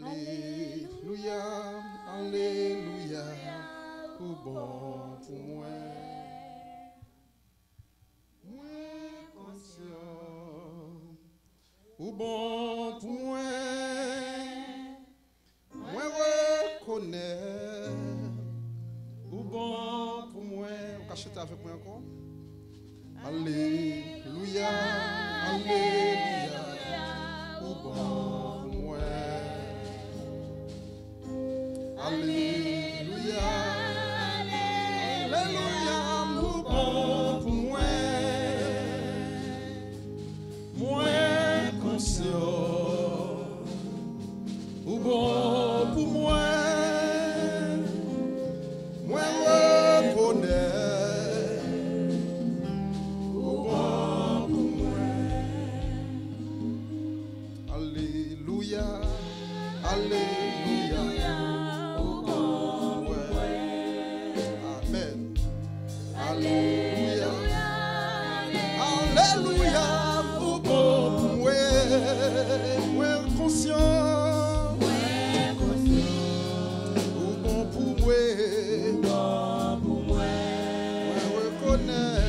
Alléluia, Alléluia, ou bon pour moi. Moi conscient, ou bon pour moi. Moi reconnais, ou bon pour moi. Vous cachetez avec moi encore? Alléluia, Alléluia, ou bon pour moi. Alléluia, Alléluia, ou bon pour moi. Moi conscient, ou bon pour moi. Moi reconnais, ou bon pour moi. Alléluia, Alléluia, ou bon pour moi. Amen. Alléluia, Alléluia, ou bon pour moi. Moi conscient, ou bon pour moi. Moi reconnais,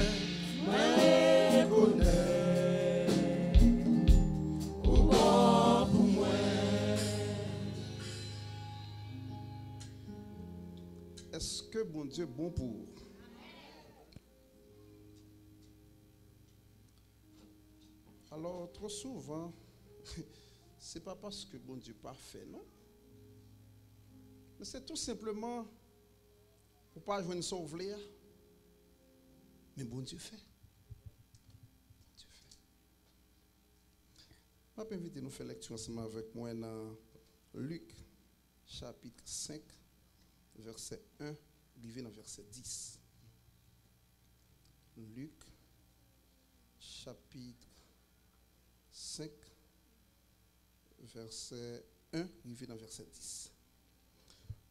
ou bon pour moi. Est-ce que bon Dieu est bon pour vous? Alors, trop souvent, c'est pas parce que bon Dieu est parfait, non? Mais c'est tout simplement pour pas jouer une sauvelia. Mais bon Dieu fait. Bon Dieu fait. Je vais inviter nous à faire lecture ensemble avec moi dans Luc, chapitre 5, verset 1, arrivé dans verset 10. Luc, chapitre 5, verset 1, arrivé dans verset 10.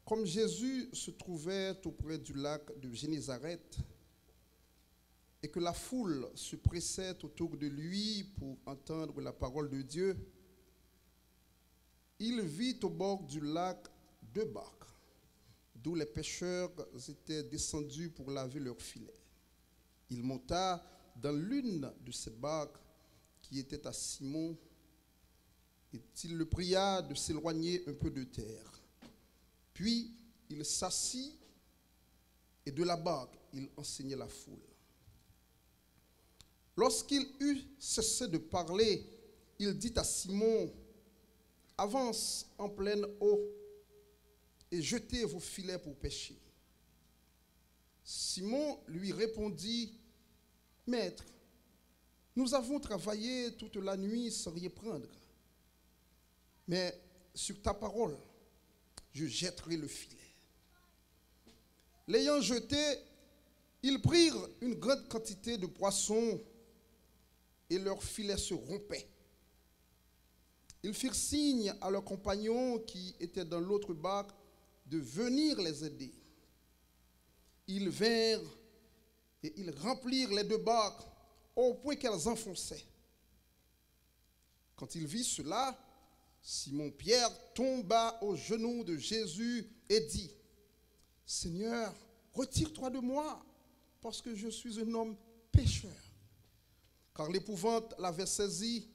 Comme Jésus se trouvait auprès du lac de Génézareth et que la foule se pressait autour de lui pour entendre la parole de Dieu, il vit au bord du lac deux barques, d'où les pêcheurs étaient descendus pour laver leurs filets. Il monta dans l'une de ces barques qui était à Simon, et il le pria de s'éloigner un peu de terre. Puis il s'assit et de la barque, il enseignait la foule. Lorsqu'il eut cessé de parler, il dit à Simon, « Avance en pleine eau et jetez vos filets pour pêcher. » Simon lui répondit, « Maître, nous avons travaillé toute la nuit sans rien prendre. Mais sur ta parole, je jetterai le filet. » L'ayant jeté, ils prirent une grande quantité de poissons et leur filet se rompait. Ils firent signe à leurs compagnons qui étaient dans l'autre barque de venir les aider. Ils vinrent et ils remplirent les deux barques au point qu'elles enfonçaient. Quand il vit cela, Simon-Pierre tomba aux genoux de Jésus et dit, « Seigneur, retire-toi de moi, parce que je suis un homme pécheur. » Car l'épouvante l'avait saisi,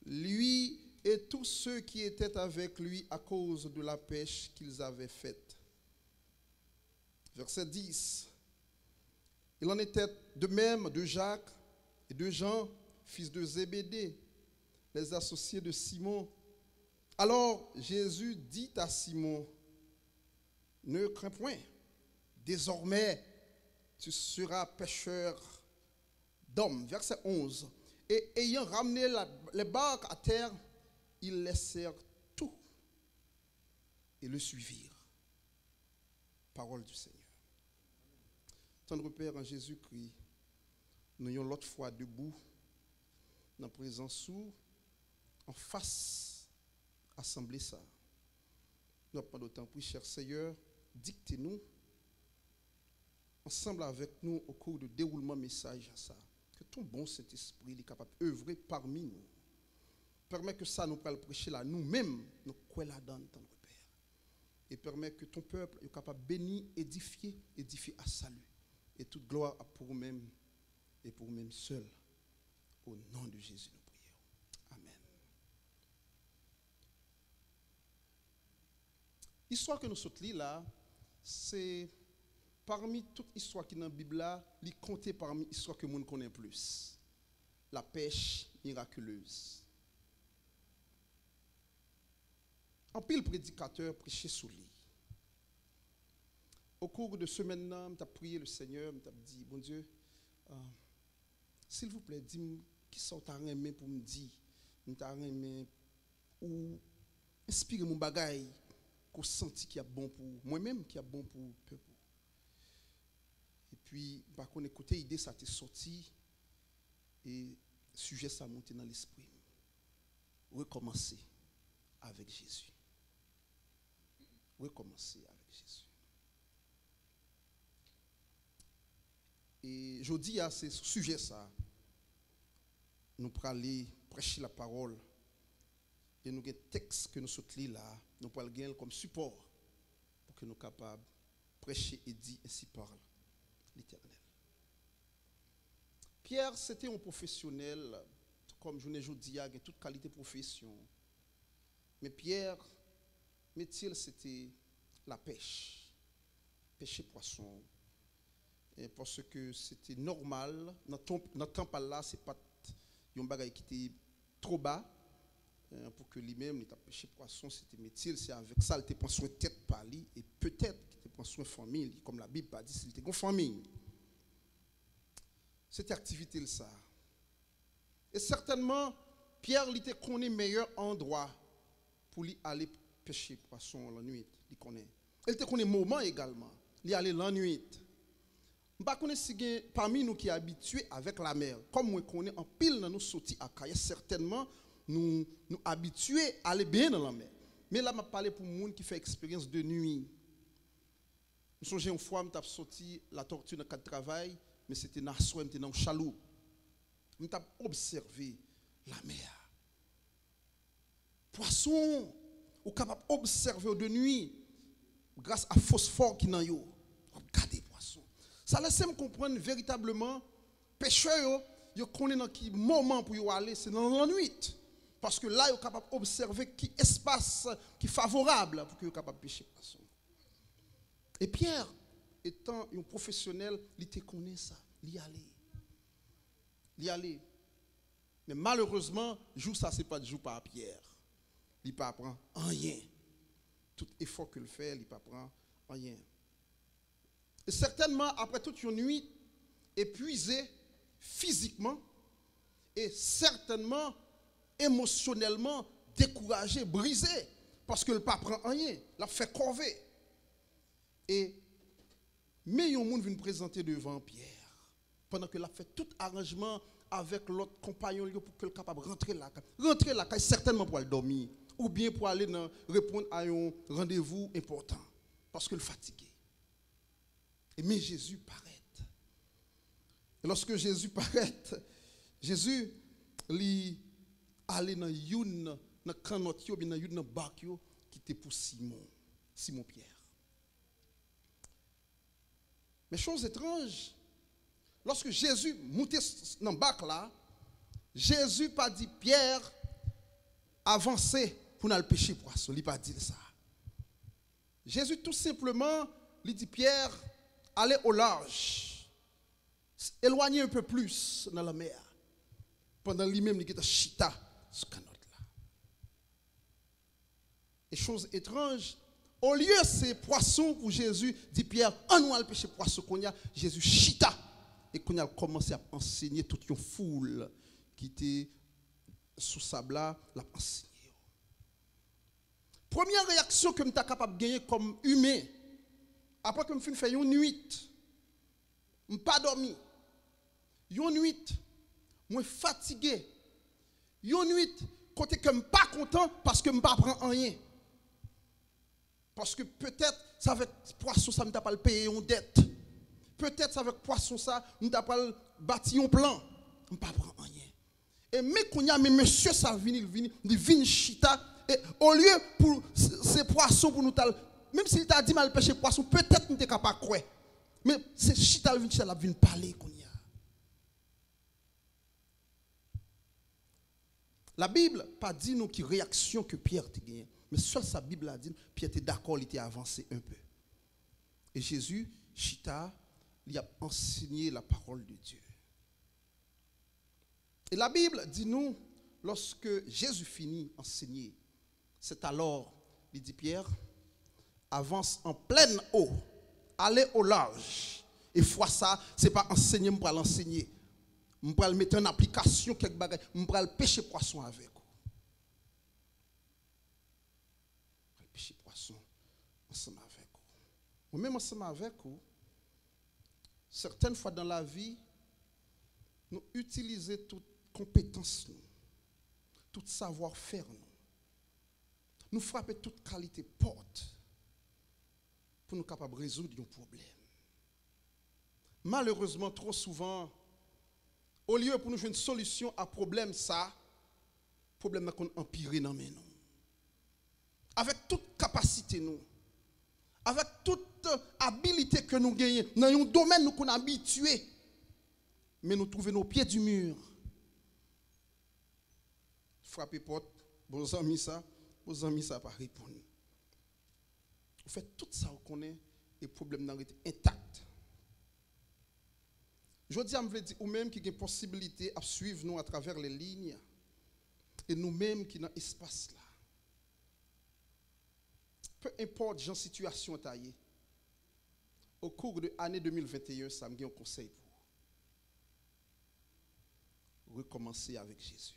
lui et tous ceux qui étaient avec lui à cause de la pêche qu'ils avaient faite. Verset 10. Il en était de même de Jacques et de Jean, fils de Zébédée, les associés de Simon. Alors Jésus dit à Simon, « Ne crains point, désormais tu seras pêcheur d'hommes. » Verset 11. Et ayant ramené les barques à terre, ils laissèrent tout et le suivirent. Parole du Seigneur. Tendre Père en Jésus-Christ, nous sommes l'autre fois debout, dans la présence sous, en face, assemblée ça. Nous n'avons pas d'autant plus, cher Seigneur, dictez-nous, ensemble avec nous, au cours du déroulement message à ça. Que ton bon Saint-Esprit est capable d'œuvrer parmi nous. Permets que ça nous puisse prêcher là nous-mêmes, nous quoi la donne ton repère. Et permet que ton peuple soit capable de bénir, édifier à salut. Et toute gloire pour nous-mêmes et pour nous-mêmes seuls. Au nom de Jésus, nous prions. Amen. L'histoire que nous sommes là, c'est parmi toutes les histoires qui sont dans la Bible, il compte parmi les histoires que nous connaissons plus. La pêche miraculeuse. En pile prédicateur prêchait sur lui. Au cours de ce maintenant, je prié le Seigneur, je dit, bon Dieu, s'il vous plaît, dis-moi qui sont à remettre pour me dire, ou inspire mon bagage, qu'on senti qui est bon pour moi-même, qui est bon pour le peuple. Et puis, par contre, écoutez, l'idée, ça t'est sorti, et sujet, ça monté dans l'esprit. Recommencer avec Jésus. Recommencer avec Jésus. Et je dis à ce sujet, ça, nous pourrons aller prêcher la parole. Et nous avons un texte que nous sommes là, nous pourrons le gagner comme support pour que nous soyons capables de prêcher et dire ainsi parle l'Éternel. Pierre, c'était un professionnel, comme je l'ai dit, il a toute qualité de profession. Mais Pierre, métier, c'était la pêche. Pêcher poisson. Et parce que c'était normal, notre temps là, ce n'est pas un bagage qui était trop bas. Pour que lui-même, il pêché poisson, c'était métier. C'est avec ça, il était prend soin de tête par lui. Et peut-être qu'il était prend soin de famille, comme la Bible a dit, il était une famille. Cette activité, ça. Et certainement, Pierre, il était connaît meilleur endroit pour lui aller pêcher poisson la nuit. Il connaît. Il était connaît moment également. Il allait la nuit. Je ne sais pas si parmi nous qui sont habitués avec la mer, comme nous connaissons en pile dans nos sorties à Kaye, certainement nous habitués à aller bien dans la mer. Mais là, je parle pour les gens qui font expérience de nuit. Je me souviens une fois, je suis sorti la tortue dans le cadre de travail, mais c'était dans le chaloupe. Je suis observé la mer. Poisson, ou capable d'observer de nuit grâce à phosphore qui est dans yo. Regardez poisson. Ça laisse me comprendre véritablement pêcheur yo connaît dans quel moment pour y aller, c'est dans la nuit. Parce que là, ils sont capables d'observer qui espace qui est favorable pour qu'ils soient capables de pêcher poisson. Et Pierre, étant un professionnel, il te connaît ça. Il y allait. Mais malheureusement, jour ça, ce n'est pas de jour par Pierre. Il ne peut pas apprendre rien. Tout effort qu'il fait, il ne peut pas apprendre rien. Et certainement, après toute une nuit, épuisé physiquement et certainement émotionnellement découragé, brisé, parce que le pas prend rien, l'a fait corver. Et mais un monde vient présenter devant Pierre pendant que l'a fait tout arrangement avec l'autre compagnon pour qu'il soit capable de rentrer là, certainement pour aller dormir ou bien pour aller répondre à un rendez-vous important parce que le fatigué. Et mais Jésus paraît. Et lorsque Jésus paraît, Jésus lui aller dans une dans canot yo bien dans une barque qui était pour Simon Pierre. Mais chose étrange, lorsque Jésus montait dans la barque là, Jésus pas dit Pierre avancer pour n'aller pêcher poisson, il pas dit ça. Jésus tout simplement lui dit Pierre allez au large. Éloignez un peu plus dans la mer. Pendant lui-même il était chita ce canot là. Et chose étrange, au lieu de ces poissons pour Jésus, dit Pierre, on va pêcher poisson qu'on a, Jésus chita. Et qu'on a commencé à enseigner toute une foule qui était sous sable là, l'a enseigné. Première réaction que je suis capable de gagner comme humain, après que je suis fait une nuit, je n'ai pas dormi. Une nuit, je suis fatigué. Une nuit, côté que je ne suis pas content parce que je ne prends rien. Parce que peut-être, ça avec poisson, ça ne t'a pas payé une dette. Peut-être, avec poisson, ça ne t'a pas bâti un plan. Je ne prends rien. Et mais qu'on y a, mais monsieur, ça vient chita, Et au lieu pour ces poissons pour nous même s'il t'a dit mal pêcher poisson, peut-être nous t'es capable de croire. Mais c'est chita la vient parler qu'on y a. La Bible pas dit nous qui réaction que Pierre t'a gagné, mais seule sa Bible a dit Pierre était d'accord, il était avancé un peu. Et Jésus chita, il a enseigné la parole de Dieu. Et la Bible dit nous lorsque Jésus finit d'enseigner, c'est alors il dit Pierre avance en pleine eau, allez au large. Et fois ça, c'est pas enseigner pour l'enseigner. Je vais mettre en application quelque bagages, je vais pêcher poisson avec vous. Je vais pêcher poisson ensemble avec vous. Même ensemble avec vous, certaines fois dans la vie, nous utilisons toute compétence, tout savoir-faire, nous frappons toute qualité porte pour nous capables de résoudre un problème. Malheureusement, trop souvent, au lieu pour nous jouer une solution à problème ça, problème n'a qu'on empiré dans nous. Avec toute capacité nous, avec toute habilité que nous gagnons, dans un domaine nous qu'on habitué, mais nous trouvons nos pieds du mur. Frapper porte, vos amis ça pas répondre. Vous faites tout ça, vous connaissez, et le problème n'a été intact. Je dis à me dire, ou même qui a une possibilité à suivre nous à travers les lignes, et nous-mêmes qui dans l'espace là. Peu importe la situation taillée, au cours de l'année 2021, ça me donne un conseil pour vous. Recommencer avec Jésus.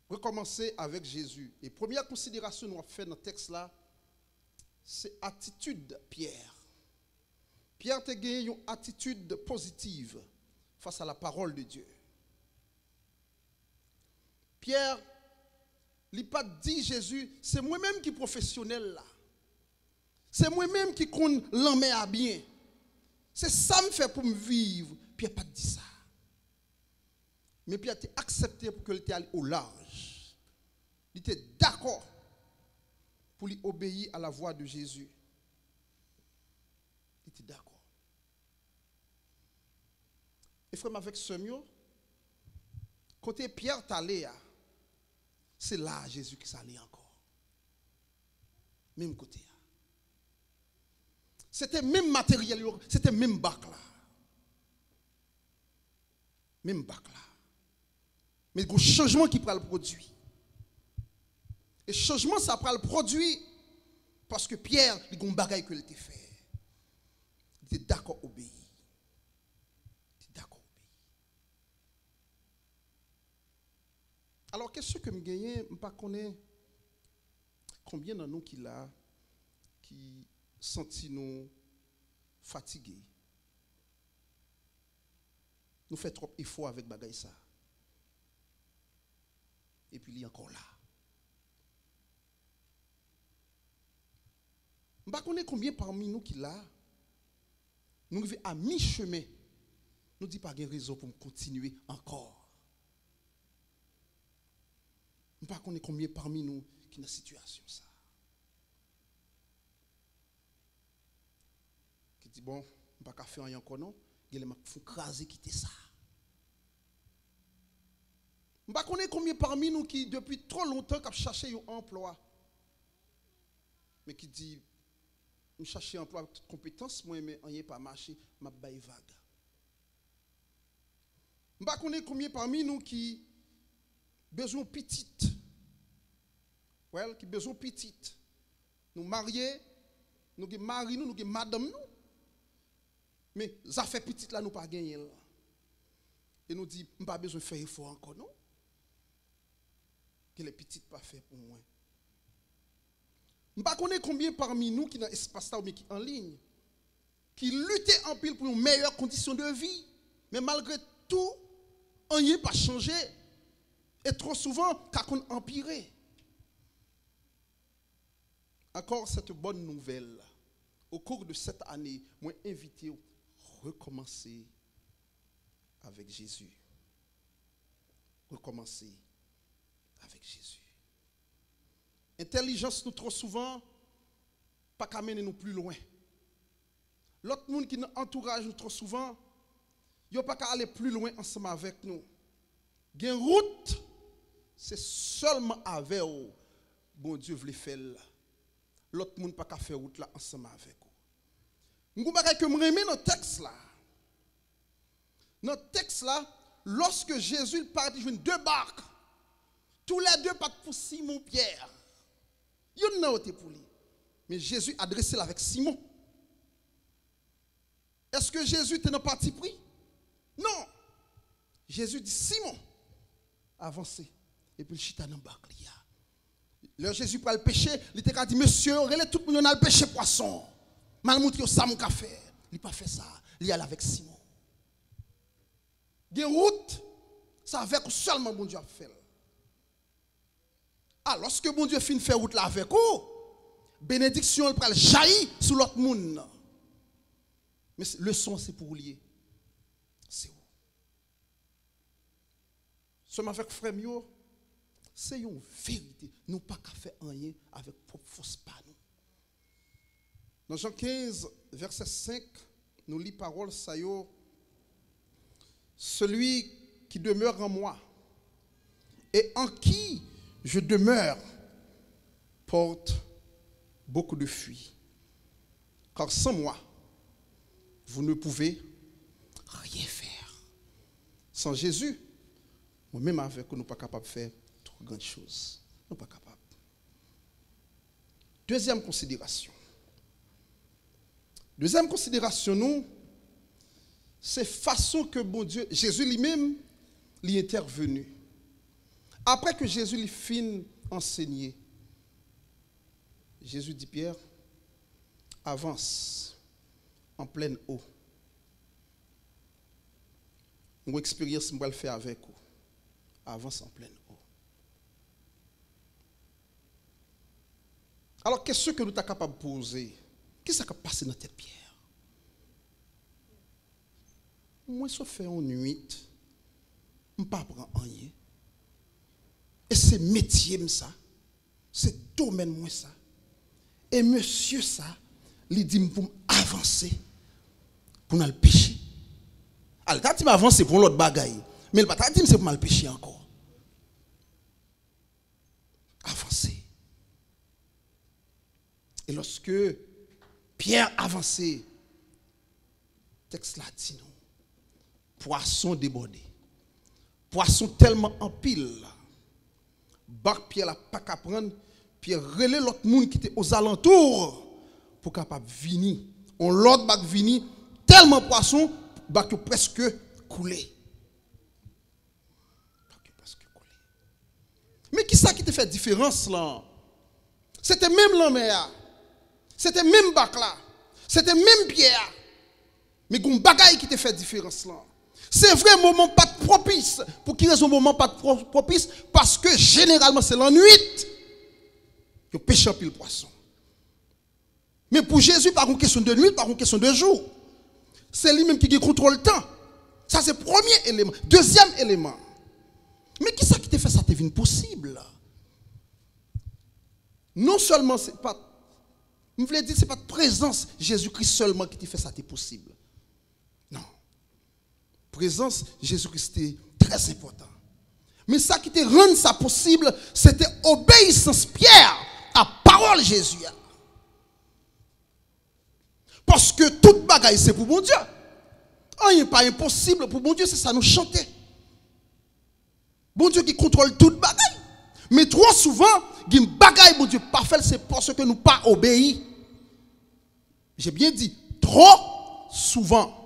Recommencer avec Jésus. Et première considération que nous avons fait dans le texte là, c'est attitude Pierre. Pierre a gagné une attitude positive face à la parole de Dieu. Pierre, il n'a pas dit Jésus, c'est moi-même qui suis professionnel là. C'est moi-même qui compte l'en à bien. C'est ça que me fait pour me vivre. Pierre n'a pas dit ça. Mais Pierre a accepté pour qu'il était allé au large. Il était d'accord pour lui obéir à la voix de Jésus. Il était d'accord. Et frère, avec ce mieux, côté Pierre t'allait, c'est là Jésus qui s'allait encore. Même côté. C'était même matériel, c'était même bac là. Même bac là. Mais il y a un changement qui prend le produit. Et changement, ça prend le produit parce que Pierre, il y a un bagage qu'il a fait. Il était d'accord obéir. Il était d'accord obéir. Alors, qu'est-ce que je gagne? Je ne sais pas combien de nous qui là, qui sentis nous fatigués. Nous faisons trop d'efforts avec bagay ça. Et puis il est encore là. Je ne sais pas combien parmi nous qui là, nous arrivons à mi-chemin. Nous ne disons pas qu'il y a raison pour continuer encore. Je ne sais pas combien parmi nous qui sont dans cette situation ça. Qui dit bon, je ne vais pas faire rien encore non. Il faut craser quitter ça. Je ne sais pas combien parmi nous qui depuis trop longtemps ont cherché un emploi. Mais qui dit je cherche un emploi avec toute compétence, moi mais rien pas marché, m'a baille vague. Je ne sais pas combien parmi nous qui besoin petite. Ouais, qui besoin petite. Nous mariés, nous qui mari nous qui madame nous. Mais ça fait petite là nous pas gagner. Et nous dit pas besoin de faire effort encore non. Que les petites pas fait pour moi. Je ne sais pas combien parmi nous qui dans l'espace là ou qui en ligne qui luttent en pile pour une meilleure condition de vie, mais malgré tout, rien pas changé et trop souvent qu'à empirer. Encore cette bonne nouvelle au cours de cette année, moi invité à recommencer avec Jésus. Recommencer Intelligence, nous trop souvent, pas qu'à mener nous plus loin. L'autre monde qui nous entourage nous trop souvent, il n'y a pas qu'à aller plus loin ensemble avec nous. Une route, c'est seulement avec vous, bon Dieu veut faire là. L'autre monde pas qu'à faire route là ensemble avec vous. Nous avons que me remet dans le texte là. Dans le texte là, lorsque Jésus partit jouer deux barques, tous les deux partent pour Simon Pierre. Il y en a été pour lui. Mais Jésus adressé avec Simon. Est-ce que Jésus était dans le parti pris? Non. Jésus dit Simon, avancez. Et puis le chita dans le barque. Là, Jésus pour le pêcher, il t'a dit monsieur, regardez tout le monde a le pêcher poisson. Mal montré ça mon café. Il n'a pas fait ça. Il y allait avec Simon. Des routes, ça avec seulement bon Dieu a fait. Ah, lorsque bon Dieu finit de faire route là avec vous, bénédiction elle prend jaillir sur l'autre monde. Mais le son c'est pour lier. C'est où? Ce avec frère Mio, c'est une vérité. Nous pas qu'à faire rien avec propre force pas nous. Dans Jean 15, verset 5, nous lit parole ça yo. Celui qui demeure en moi et en qui je demeure porte beaucoup de fruits. Car sans moi, vous ne pouvez rien faire. Sans Jésus, moi-même avec vous, nous ne sommes pas capables de faire trop grandes choses. Nous ne sommes pas capables. Deuxième considération. Deuxième considération, nous, c'est façon que bon Dieu, Jésus lui-même, l'y est intervenu. Après que Jésus lui fin enseigné, Jésus dit Pierre, avance en pleine eau. Une expérience que je vais le faire avec vous. Avance en pleine eau. Alors, qu'est-ce que nous sommes capables de poser? Qu'est-ce qui a passé dans notre tête, Pierre? Moi, je fais une nuit, je ne prends rien. Et c'est métier, ça. C'est domaine, moi, ça. Et monsieur, ça, il dit pour avancer, pour nous le pécher. Alors, quand il m'a avancé pour l'autre bagaille, mais il pas dit c'est pour mal pécher encore. Avancer. Et lorsque Pierre avançait, texte là dit nous, poisson débordé, poisson tellement en pile, barque Pierre la pas qu'à prendre, Pierre relais l'autre monde qui était aux alentours pour capable venir. On l'autre barque venir tellement poisson, barque presque coulé. Mais qui ça qui te fait différence là? C'était même la mer. C'était même bac là. C'était même pierre. Mais il y a un bagaille qui te fait différence là. C'est vrai, moment pas propice. Pour qui raison moment pas propice? Parce que généralement c'est la nuit. Il pêche un pile poisson. Mais pour Jésus, pas une question de nuit, pas une question de jour. C'est lui-même qui contrôle le temps. Ça c'est le premier élément. Deuxième élément. Mais qui ça qui te fait ça devient possible? Non seulement c'est pas, je voulais dire c'est pas de présence Jésus-Christ seulement qui te fait ça possible. Non. Présence Jésus-Christ est très important. Mais ça qui te rend ça possible, c'était obéissance Pierre à parole Jésus. Parce que toute bagaille c'est pour mon Dieu. Il n'est pas impossible pour mon Dieu, c'est ça nous chanter. Bon Dieu qui contrôle toute bagaille. Mais trop souvent, il bagaille, bon Dieu, pas fait, c'est parce que nous pas obéi. J'ai bien dit, trop souvent.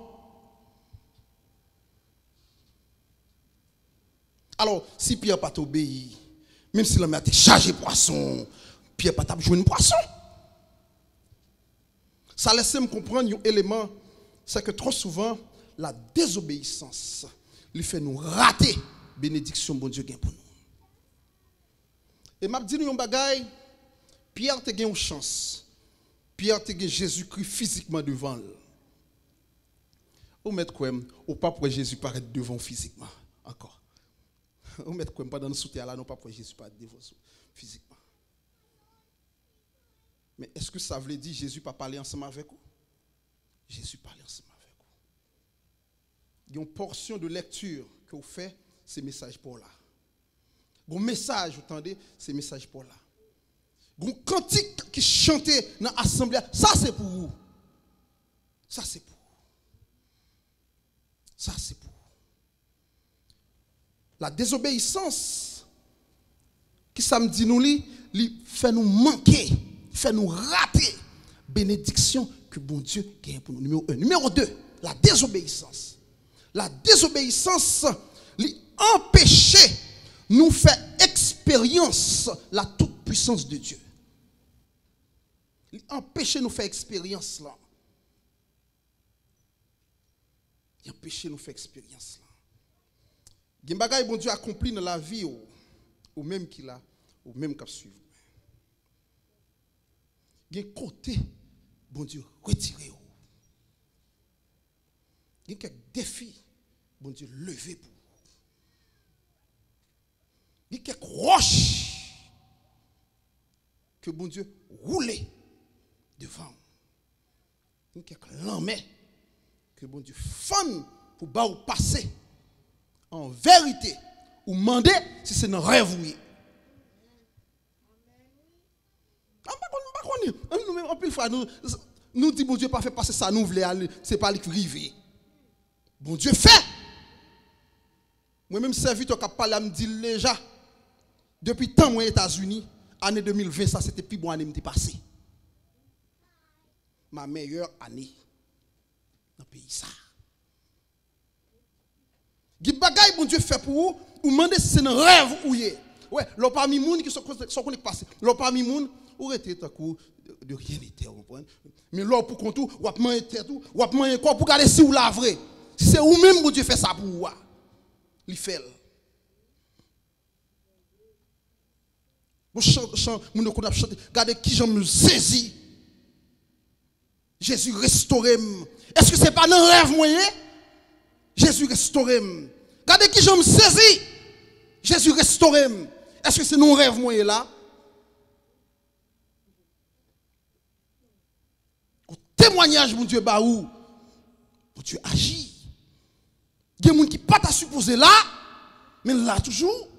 Alors, si Pierre n'a pas obéi, même si l'homme a été chargé de poisson, Pierre n'a pas joué un poisson. Ça laisse me comprendre un élément, c'est que trop souvent, la désobéissance lui fait nous rater bénédiction bon Dieu gagne pour nous. Et m'a dit nous un bagaille, Pierre te gagne une chance. Pierre te gagne Jésus-Christ physiquement devant lui. Ou mettre quoi ou pas pour Jésus paraître devant physiquement encore. Ou mettre quoi pas dans le soutien là non pas pour Jésus paraître devant physiquement. Mais est-ce que ça veut dire Jésus pas parler ensemble avec vous? Jésus parle ensemble avec vous. Il y a une portion de lecture que vous faites, c'est message pour là. Un message, vous entendez, c'est message pour là. Un cantique qui chantait dans l'assemblée, ça c'est pour vous. Ça c'est pour vous. Ça c'est pour vous. La désobéissance, qui ça me dit nous, fait nous manquer, fait nous rater bénédiction que bon Dieu gagne pour nous. Numéro 1. Numéro 2, la désobéissance. La désobéissance empêche nous faire expérience la toute puissance de Dieu. Il empêche nous faire expérience là. Il empêche nous faire expérience là. Il y a des bagages bon Dieu accompli dans la vie ou même qu'il a ou même qu'il suivre. Il y a un côté bon Dieu retiré. Il y a quelques défis bon Dieu levé pour vous. Il y a quelques roches que bon Dieu roulé devant. Il y a quelques lames que bon Dieu fond pour bas ou passer. En vérité, ou demander si c'est un rêve ou en pile fois nous dit bon Dieu pas fait passer ça nous voulons aller c'est pas lui qui rive. Bon Dieu fait. Moi même serviteur qui parlé me dit déjà depuis temps moi aux États-Unis année 2020 ça c'était plus bon année m'était passé. Ma meilleure année dans le pays ça. Qui bagaille bon Dieu fait pour vous, ou demandez si c'est un rêve ou yé. Ouais, l'on parmi moun qui sont connectés passé. L'on parmi moun ou était tant de rien n'était, vous comprenez? Mais l'on pour compte ou a manger tête ou a manger quoi pour garder si ou la vrai. Si c'est ou même bon Dieu fait ça pour vous. Il fait. Mon chant mon ne connaît chanter, regardez qui j'en me saisi. Jésus restauré. Est-ce que c'est pas un rêve moyen? Jésus restauré. Regardez qui j'en me saisi. Jésus restauré. Est-ce que c'est nos rêves moyen là? Au témoignage mon Dieu baou. Mon Dieu agit. Il y a des gens qui pas à supposer là, mais là toujours.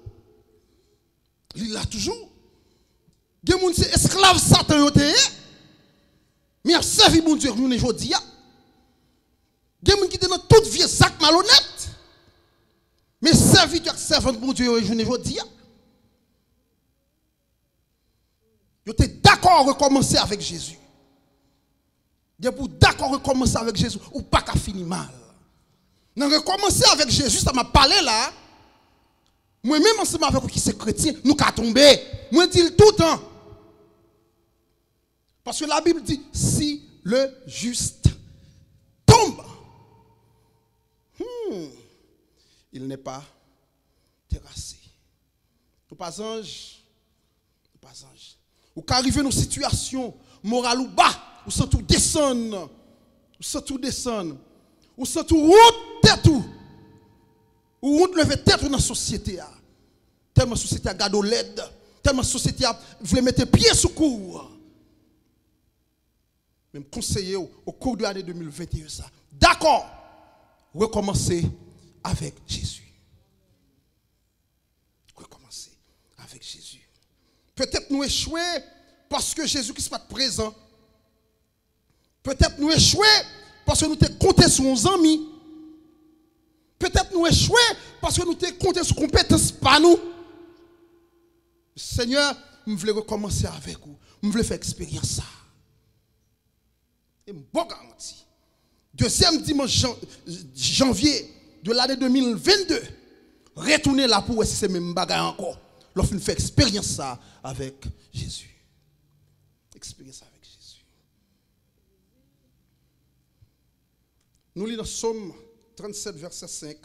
Il là toujours. Il y a des gens qui sont esclaves Satan mais a servi mon Dieu nous aujourd'hui. Il y a des gens qui sont dans toute vie sac malhonnête. Mais serviteur servant de mon Dieu aujourd'hui. Ils étaient d'accord à recommencer avec Jésus. Ils étaient d'accord à recommencer avec Jésus ou pas qu'à finir mal. Dans recommencer avec Jésus, ça m'a parlé là. Moi-même ensemble avec vous qui c'est chrétien, nous qu'à tomber. Moi dis tout le temps. Parce que la Bible dit si le juste tombe, il n'est pas terrassé. Nous pas ange, nous pas ange. Ou qu'arriver dans une situation morale ou bas, ou sans tout descendre, ou sans tout descendre, ou sans tout route tête ou route lever tête dans la société. Tellement la société a gardé l'aide, tellement la société a voulu mettre pied sous cour. Même conseiller au cours de l'année 2021 ça. D'accord. Recommencer avec Jésus. Recommencer avec Jésus. Peut-être nous échouer parce que Jésus-Christ n'est pas présent. Peut-être nous échouer parce que nous t'es compté sur nos amis. Peut-être nous échouer parce que nous t'es compté sur compétences pas nous. Seigneur, je voulais recommencer avec vous. Je voulais faire expérience ça. Et bon garantie. Deuxième dimanche janvier de l'année 2022, retournez là pour si c'est même bagaille encore. Lorsqu'on fait expérience ça avec Jésus. Expérience avec Jésus. Nous lisons Psaume 37, verset 5.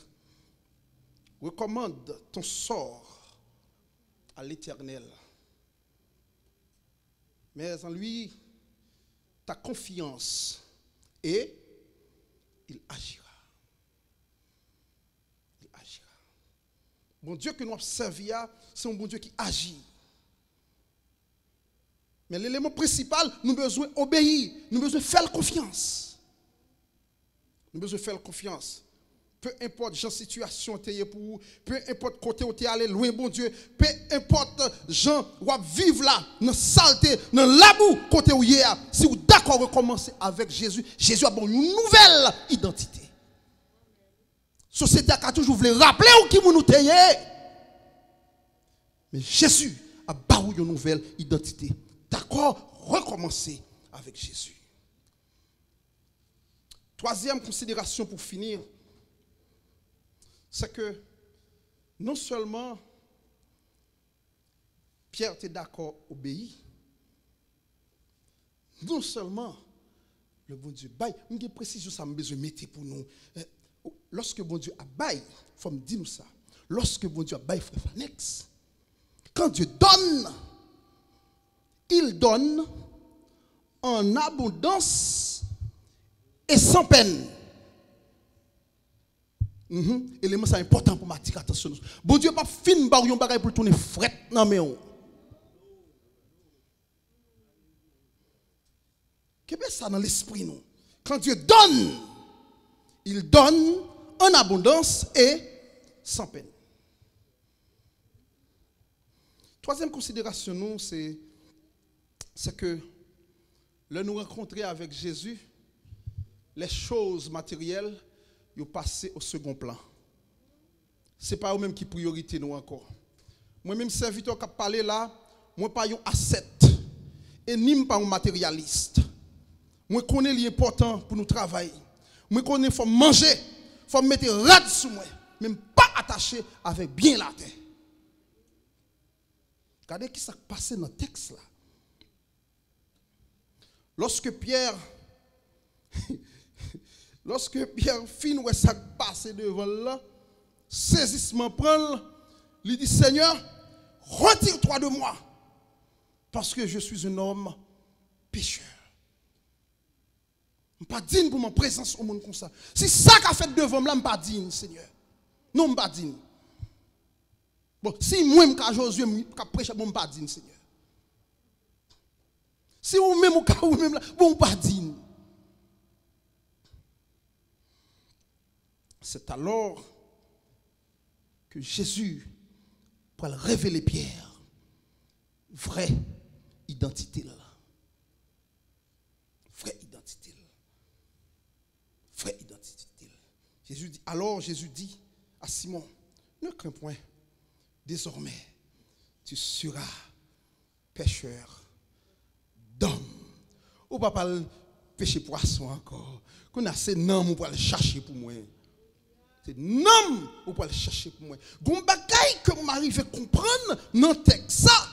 Recommande ton sort à l'Éternel. Mais en lui, ta confiance et il agira. Il agira. Bon Dieu que nous avons servi, c'est un bon Dieu qui agit. Mais l'élément principal, nous avons besoin d'obéir, nous avons besoin de faire confiance. Nous avons besoin de faire confiance. Peu importe la situation pour vous, peu importe côté où tu es allé loin, bon Dieu, peu importe gens où vivre là, dans la saleté, dans la boue, côté où il est, si vous êtes d'accord recommencer avec Jésus, Jésus a bon une nouvelle identité. La société a toujours voulu rappeler où qui vous nous t'ayez. Mais Jésus a barré une nouvelle identité. D'accord, recommencer avec Jésus. Troisième considération pour finir, c'est que non seulement Pierre était d'accord, obéi, non seulement le bon Dieu baille, je vais préciser ça, je besoin de mettre pour nous. Lorsque bon Dieu a baille, il faut me dire nous ça. Lorsque bon Dieu a baille, frère Fanex, quand Dieu donne, il donne en abondance et sans peine. Élément c'est important pour m'attirer attention. Bon Dieu pas fin ba yon bagay pour tourner fret nan men on. Qu'est-ce que ça dans l'esprit nous? Quand Dieu donne, il donne en abondance et sans peine. Troisième considération nous c'est que le nous rencontrer avec Jésus, les choses matérielles ils passent au second plan. Ce n'est pas eux-mêmes qui priorité nous encore. Moi-même, serviteur qui a parlé là, moi pas un asset et ni pas un matérialiste. Moi connais l'important pour nous travailler. Moi connais faut manger, faut mettre rad sur moi, même pas attaché avec bien la terre. Regardez qui s'est passé dans le texte là. Lorsque Pierre fin ouais ça passe devant là, saisissement prend, lui dit Seigneur, retire-toi de moi parce que je suis un homme pécheur. Je ne suis pas digne pour ma présence au monde comme ça. Si ça qu'a fait devant moi, je ne suis pas digne, Seigneur. Non, je ne suis pas digne. Bon, si moi, Josué, je prêche, je ne suis pas digne, Seigneur. Si vous-même, vous ne suis pas digne. C'est alors que Jésus pour révéler Pierre vraie identité là. Vraie identité là. Vraie identité là. Jésus dit à Simon, ne crains point, désormais tu seras pêcheur d'hommes. Ou pas pêcher poisson encore. Qu'on a ces noms pour aller chercher pour moi. C'est nom ou pour aller chercher pour moi. Gon bagay que m'arrive à comprendre dans le texte ça.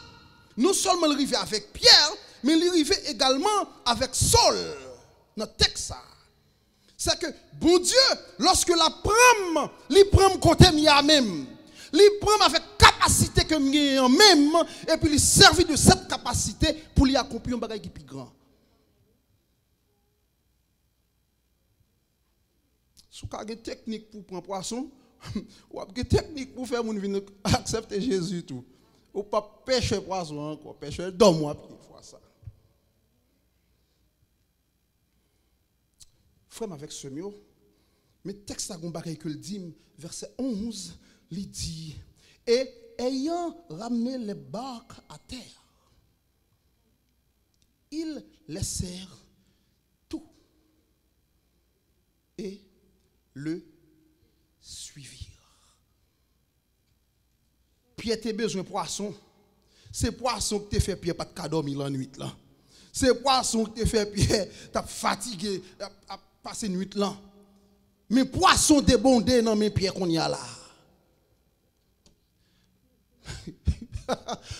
Non seulement l'arriver avec Pierre, mais l'arriver également avec Saul dans le texte ça. C'est que bon Dieu, lorsque la prend, il prend côté mia même. Il prend avec capacité que m'y en même et puis il servit de cette capacité pour lui accomplir un bagay qui plus grand. Si vous avez une technique pour prendre poisson, ou une technique pour faire mon venir accepter Jésus tout. Ou pas pêcher poisson encore, pêcher d'homme après fois ça. Frère avec ce mot, mais texte à Gombaré que le dit verset 11, il dit et ayant ramené les barques à terre, ils laissèrent tout et le suivirent. Pierre a besoin de poisson. C'est poisson que tu fait Pierre pas de cadeau la nuit là. C'est poisson que tu fait Pierre t'as fatigué à passer nuit là. Mais poisson débondé dans mes pieds qu'on y a là.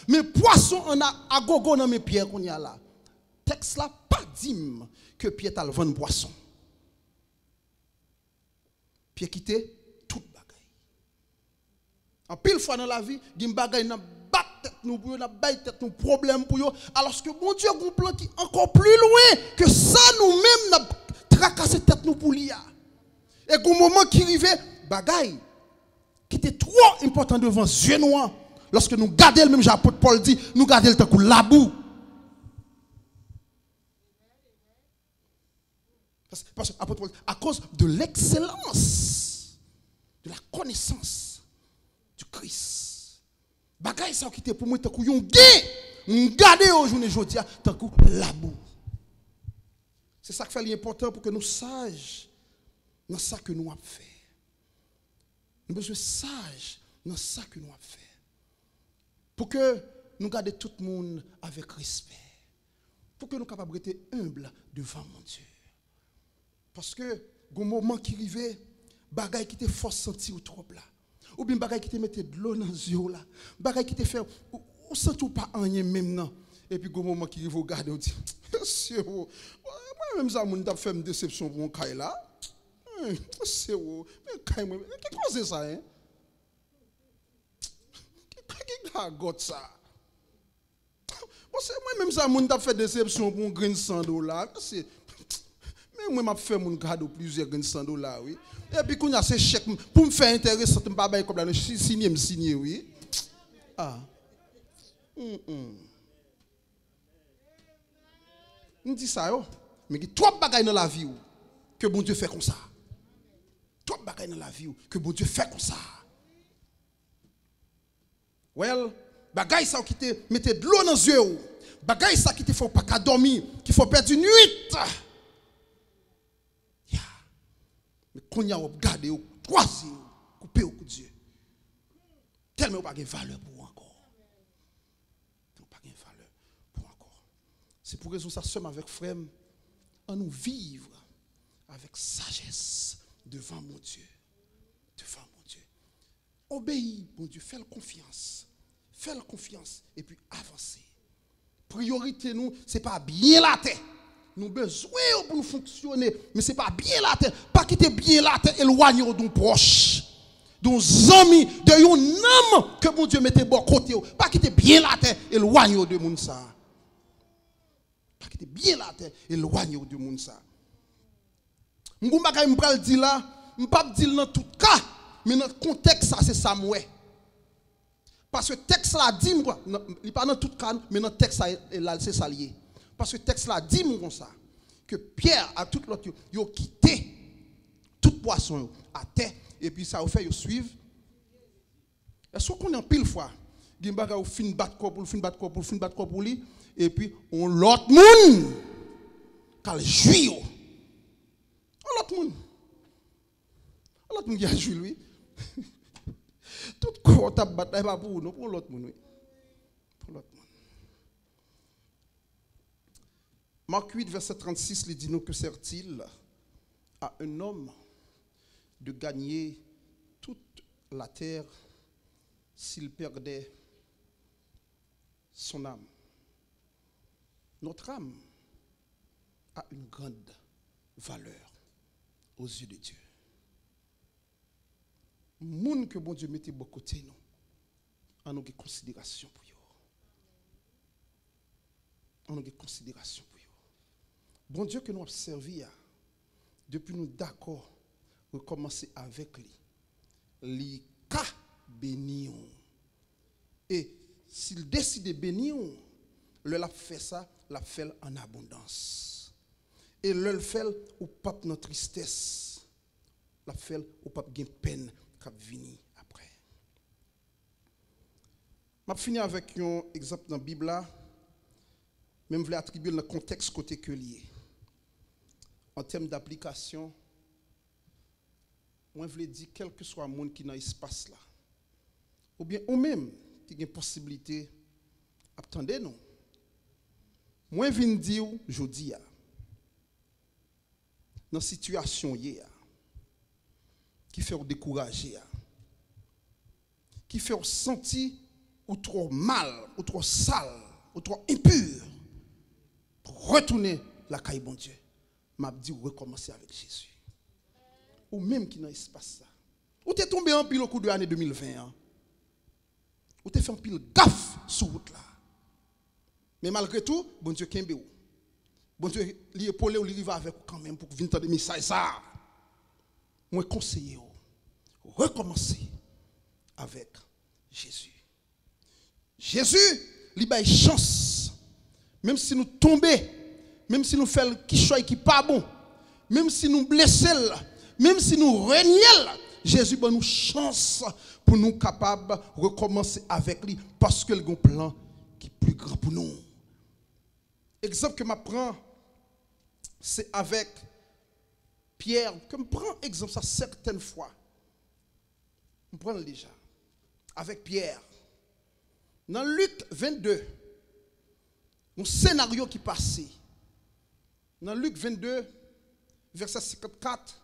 Mais poisson on a à gogo dans mes pieds qu'on y a là. Texte là pas dit que Pierre t'a le vendre poisson. Pierre quitté toute bagaille. En pile fois dans la vie, il y a une bagaille n'a bat tête nous pour n'a bail tête nous problème pour yo alors que mon Dieu a un plan qui encore plus loin que ça nous-mêmes n'a tracassé tête nous pour l'ia. Et au moment qui arrivait bagaille qui était trop important devant yeux noirs lorsque nous garder le même apôtre Paul dit nous garder le temps pour la boue. Parce que, à cause de l'excellence, de la connaissance du Christ. Bagay ça qui était pour moi, tant qu'on gain, on garde aujourd'hui, tant qu'on l'amour. C'est ça qui fait l'important pour que nous sages dans ça que nous avons fait. Nous sommes sages dans ça que nous avons fait. Pour que nous gardions tout le monde avec respect. Pour que nous soyons capables d'être humbles devant mon Dieu. Parce que, au moment qui arrivait, bagay qui te force sentir trop là. Ou bien bagay qui te mettait de l'eau dans les yeux là. Bagay qui te fait, ou sent ou pas rien même non. Et puis, au moment qui arrive, vous regardez, vous dites, c'est où? Moi-même, ça m'a fait une déception pour mon caille là. C'est où? Mais caille, qu'est-ce que c'est ça, hein? Qui a got ça? Moi-même, ça m'a fait déception pour un grain de $100. Mais moi, je fais mon cadeau plusieurs grains de $100, oui. Et puis, quand il y a ces chèques, pour me faire intéressant, je ne peux pas faire comme là, je signer, oui. Ah. On dit ça, mais il y a trois bagailles dans la vie que bon Dieu fait comme ça. Trois bagailles dans la vie que bon Dieu fait comme ça. Well, bagaille ça qui te mettait de l'eau dans les yeux. Bagaille ça qui te fait pas dormir, qui faut perdre une nuit. Mais quand il a regardé, croisé, coupé au coup de Dieu. Tellement il n'y a pas de valeur pour vous encore. Il n'y a pas de valeur pour encore. C'est pour raison ça sommes avec frère, en nous vivre avec sagesse devant mon Dieu. Devant mon Dieu. Obéis, mon Dieu, fais-le confiance. Fais-le confiance et puis avancez. Priorité nous, ce n'est pas bien la tête. Nous avons besoin pour nous fonctionner, mais ce n'est pas bien la tête. Pas quitter bien la tête, éloigner d'un proche, d'un ami, d'un homme que mon Dieu mette bon côté. Pas quitter bien la tête, éloigner de moun ça. Pas quitter bien la tête, éloigner de moun ça. M'gomba ka m'pral di là, m'pa dire dans tout cas, mais dans le contexte ça c'est ça mouais. Parce que texte là dit quoi, il pas dans tout cas, mais dans texte là c'est ça lié. Parce que le texte là dit comme ça, que Pierre a tout l'autre, il a quitté toute poisson à terre, et puis ça a fait suivre. Est-ce qu'on est en pile fois, il y a un fin battre corps pour lui, et puis on l'autre monde, quand le juif, l'autre monde qui a joué lui, tout corps t'a battu pas pour nous, pour l'autre monde. Marc 8, verset 36, il dit nous que sert-il à un homme de gagner toute la terre s'il perdait son âme. Notre âme a une grande valeur aux yeux de Dieu. Moun que bon Dieu mette de côté nous, en nous considération pour eux. En nous considération pour eux. Bon Dieu que nous avons servi, depuis nous d'accord, recommencer avec lui. Li ka béni. Et s'il décide de bénir, le l'a fait ça, l'a fait en abondance. Et le fait ou pas notre tristesse, l'a fait ou pas gain peine qui vient après. Je vais finir avec un exemple dans la Bible là, même je attribuer le contexte côté que lié. En termes d'application, moi je veux dire quel que soit le monde qui est dans l'espace là, ou bien ou même qui a une possibilité, attendez nous. Moi je viens dire aujourd'hui, dans la situation qui fait décourager, qui fait sentir ou trop mal, ou trop sale, ou trop impur, retourner la caille bon Dieu. M'a dit recommencer avec Jésus. Ou même qui dans l'espace ça. Ou t'es tombé en pile au cours de l'année 2020. Ou t'es fait un pile gaffe sur route là. Mais malgré tout, bon Dieu kembe ou. Bon Dieu li épaulé ou li rive avec quand même pour venir entendre message ça. Moi conseiller ou recommencer avec Jésus. Jésus li bail chance. Même si nous tombons, même si nous faisons qui choix qui pas bon, même si nous blessons, même si nous renions, Jésus donne nous chance pour nous capables de recommencer avec lui parce que le a un plan qui est plus grand pour nous. Exemple que je prends, c'est avec Pierre. Que je prends exemple ça certaines fois. Je prends déjà. Avec Pierre. Dans Luc 22, un scénario qui passait. Dans Luc 22, verset 54,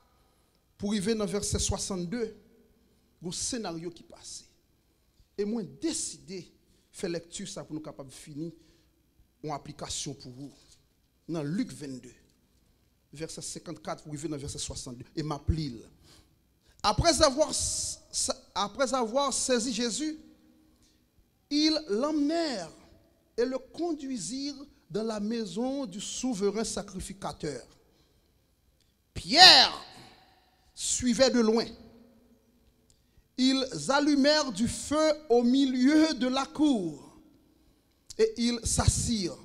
pour arriver dans verset 62, un scénario qui passait. Et moi, décidé de faire lecture ça pour nous capables de finir une application pour vous. Dans Luc 22, verset 54, pour arriver dans verset 62. Et m'appeler. Après avoir saisi Jésus, ils l'emmenèrent et le conduisirent dans la maison du souverain sacrificateur. Pierre suivait de loin. Ils allumèrent du feu au milieu de la cour et ils s'assirent.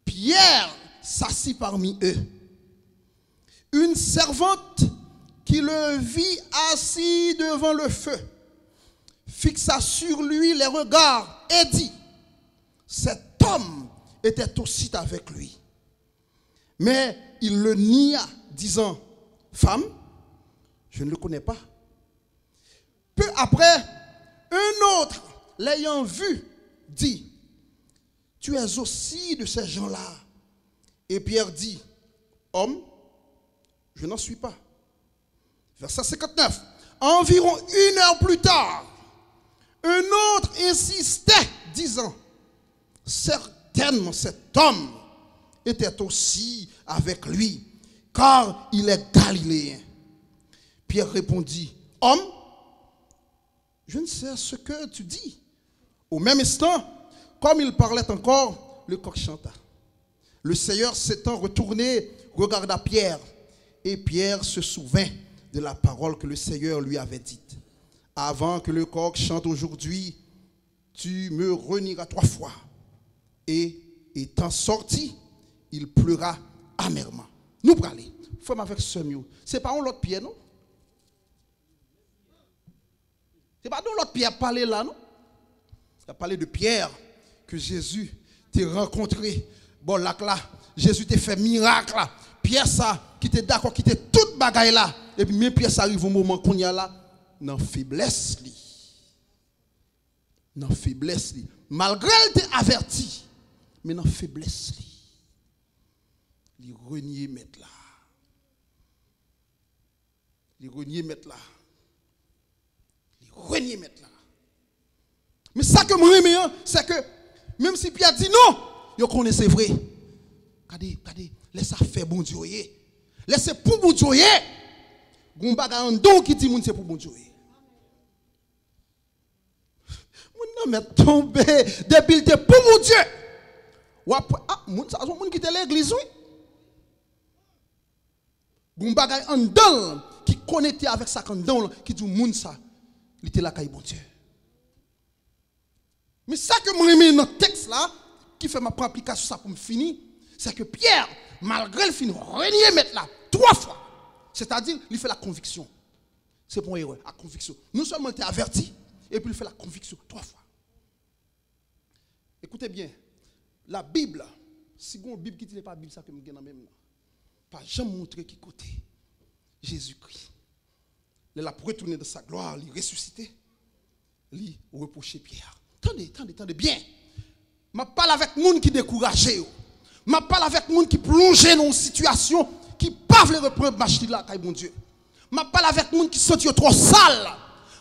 Pierre s'assit parmi eux. Une servante qui le vit assis devant le feu fixa sur lui les regards et dit: cet homme était aussi avec lui. Mais il le nia, disant: femme, je ne le connais pas. Peu après, un autre, l'ayant vu, dit: tu es aussi de ces gens-là. Et Pierre dit: homme, je n'en suis pas. Verset 59. Environ 1 heure plus tard, un autre insistait, disant: certainement cet homme était aussi avec lui, car il est galiléen. Pierre répondit: homme, je ne sais ce que tu dis. Au même instant, comme il parlait encore, le coq chanta. Le Seigneur s'étant retourné, regarda Pierre, et Pierre se souvint de la parole que le Seigneur lui avait dite: avant que le coq chante aujourd'hui, tu me renieras 3 fois. Et étant sorti, il pleura amèrement. Nous pour aller, femme avec ce mieux. C'est pas un l'autre Pierre, non? C'est pas l'autre Pierre parler là, non? Il a parlé de Pierre que Jésus t'a rencontré. Bon, là, Jésus t'a fait miracle là. Pierre ça, qui était d'accord, qui était toute bagaille là. Et puis même Pierre ça arrive au moment qu'on y a là, dans faiblesse li. Dans faiblesse li. Malgré elle t'est averti, mais dans faiblesse li. Il renier mettre là. Il renier mettre là. Il renier mettre là. Mais ça que moi j'aime, c'est que même si Pierre dit non, il connaît c'est vrai. Regardez, laissez faire bon Dieu. Laissez pour bon Dieu. Gon baga un don qui dit moun c'est pour bon Dieu. Moun nan met tomber depuis te pour mon Dieu. Ou après moun ça moun qui te l'église oui. Gon baga un don qui connecté avec ça kan don qui dit moun ça, il était là kay bon Dieu. Mais ça que moi aime dans le texte là qui fait ma propre application ça pour me finir, c'est que Pierre malgré le fin renier mettre là 3 fois. C'est-à-dire, il fait la conviction. C'est pour erreur, la conviction. Non seulement il est averti, et puis il fait la conviction 3 fois. Écoutez bien, la Bible, si vous avez une Bible qui n'est pas la Bible, ça que je dans même pas jamais montré qui côté Jésus-Christ. Il a retourné de sa gloire, il ressuscité, il reproché Pierre. Attendez bien. Je parle avec les gens qui sont découragés. Je parle avec les gens qui plongent dans une situation qui ne peuvent pas reprendre machine là, mon Dieu. Je parle avec les gens qui sont trop sales.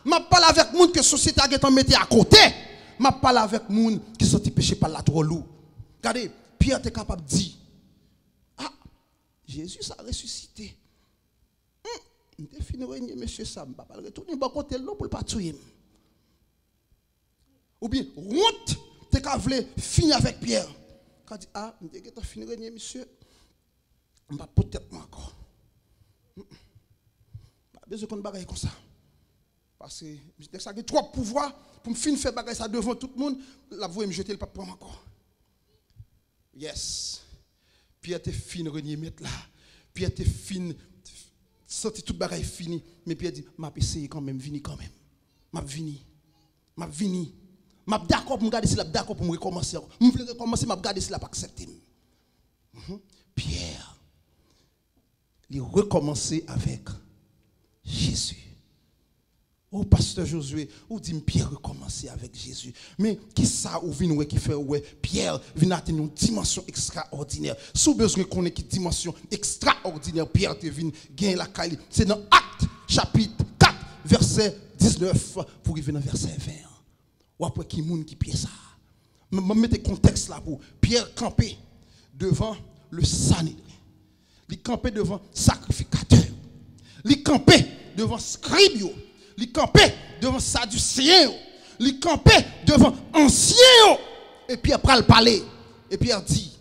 Je parle avec les gens que la société a mis à côté. Je parle avec les gens qui sont péchés par la trop lourd. Regardez, Pierre est capable de dire: ah, Jésus a ressuscité. Je vais finir régner, monsieur Sam. Je ne vais pas retourner côté pour ne pas tuer. Ou bien, honte, tu as finir avec Pierre. Quand dit: ah, je vais finir régner, monsieur. Je ne vais pas peut-être encore. Je n'ai pas besoin de bagaille comme ça. Parce que ça a trop de pouvoir pour me faire bagaille ça devant tout le monde. La voix me jeter le pas prendre encore. Yes. Pierre te fin renier mettre là. Pierre était fini, senti tout bagaille fini, mais Pierre dit m'a essayé quand même, vini quand même. M'a vini. M'a d'accord pour me garder si la d'accord pour me recommencer. Me voulais recommencer, m'a garder si la pas accepter. Pierre il recommencer avec Jésus. Oh, pasteur Josué, ou dit Pierre recommencer avec Jésus. Mais qui ça ou vient qui fait ouais Pierre vient atteindre une dimension extraordinaire. Sous besoin qu'on ait une dimension extraordinaire, Pierre te vient gagner la caille. C'est dans Actes chapitre 4 verset 19 pour arriver dans verset 20. Ou après qui moun qui pied ça. Je mettez contexte là pour Pierre campé devant le Sanhédrin. Il campé devant sacrificateur. Il campé devant scribe. Il campé devant sadducéen. Il campé devant ancien. Et puis après le parler. Et Pierre dit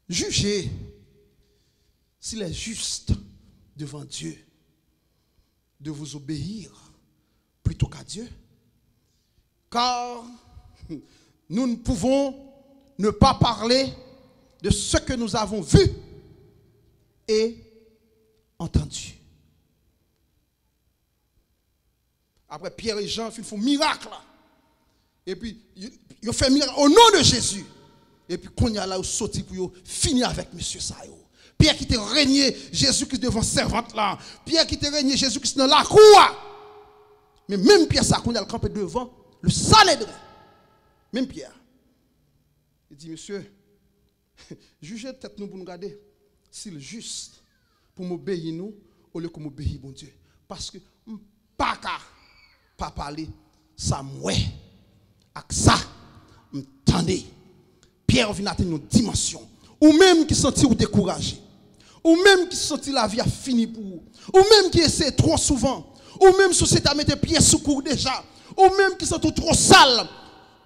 jugez s'il est juste devant Dieu de vous obéir plutôt qu'à Dieu. Car nous ne pouvons ne pas parler de ce que nous avons vu et entendu. Après, Pierre et Jean font un miracle. Et puis, ils font un miracle au nom de Jésus. Et puis, quand il y a là, ils sortent pour finir avec M. Sayo. Pierre qui t'a régné Jésus qui est devant servante là. Pierre qui t'a régné Jésus qui est dans la cour. Mais même Pierre, ça, quand il a campé devant le Sanhédrin. Même Pierre. Il dit, monsieur, jugez peut-être nous pour nous garder s'il est juste pour m'obéir nous au lieu que m'obéir bon Dieu. Parce que pas parler ça mouais avec ça m'tendez. Pierre vient atteindre une dimension ou même qui sentit ou découragé ou même qui sentit la vie a fini pour vous ou même qui essaie trop souvent ou même société a mettre pied sous cour déjà ou même qui sont trop sale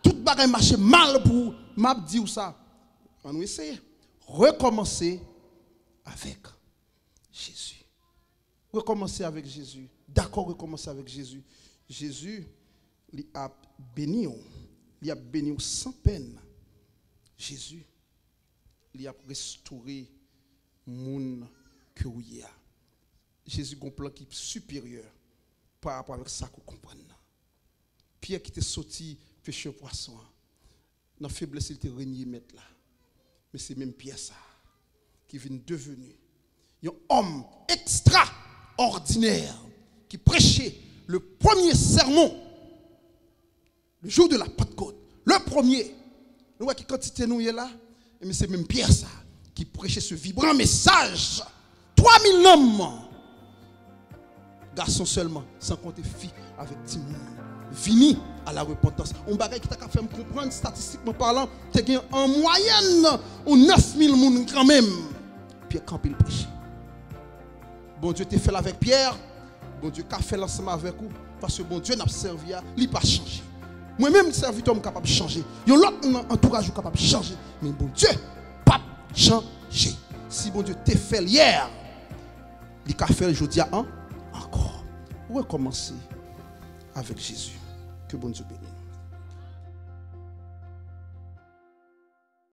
tout bagay marche mal pour m'a dit ou ça on nous essayer recommencer avec Jésus. Recommencer avec Jésus. D'accord, recommencer avec Jésus. Jésus il a béni sans peine. Jésus il a restauré moun que oui a. Jésus a un plan qui est supérieur par rapport à ça qu'on comprend. Pierre qui était sorti pêcher poisson. Dans la faiblesse, il était régné mettre là. Mais c'est même Pierre ça qui vient devenir un homme extraordinaire qui prêchait le premier sermon le jour de la Pentecôte. Le premier. Nous voyons qui quantité nous est là. Mais c'est même Pierre ça qui prêchait ce vibrant message. 3000 hommes. Garçons seulement, sans compter filles avec 10 000. Vini à la repentance. On bagaille qui t'a fait me comprendre statistiquement parlant, tu as en moyenne 9000 personnes quand même. Pierre campé le péché. Bon Dieu t'a fait avec Pierre. Bon Dieu qu'a fait l'ensemble avec vous parce que bon Dieu n'a servi à lui pas changer. Moi-même serviteur capable de changer. Yon l'autre entourage capable de changer, mais bon Dieu pas changer. Si bon Dieu t'a fait hier, il qu'a fait aujourd'hui encore. Recommencer avec Jésus. Que bon Dieu bénisse.